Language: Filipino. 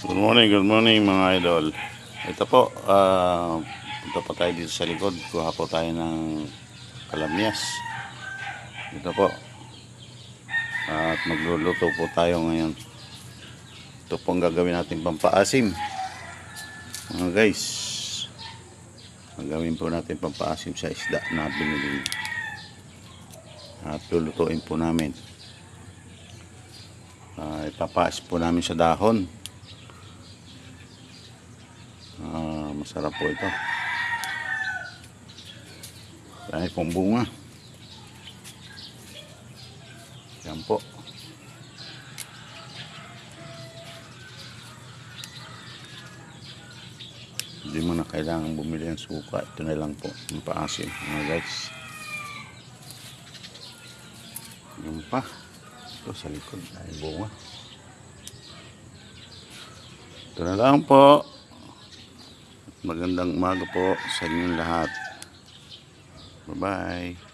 Good morning mga idol. Ito po, punta pa tayo dito sa likod. Kuha po tayo ng kalamyas. Ito po. At magluluto po tayo ngayon. Ito po ang gagawin natin pampaasim. Mga guys, gagawin po natin pampaasim sa isda na binili. At lulutuin po namin. Ipapaas po namin sa dahon. Masarap po ito. Dahil pong bunga. Yan po. Hindi mo na kailangan bumili ng suka. Ito na lang po. Yung paasim mga guys. Yan pa. Ito sa likod. Dahil bunga. Ito na lang po. Magandang umaga po sa inyong lahat. Bye-bye.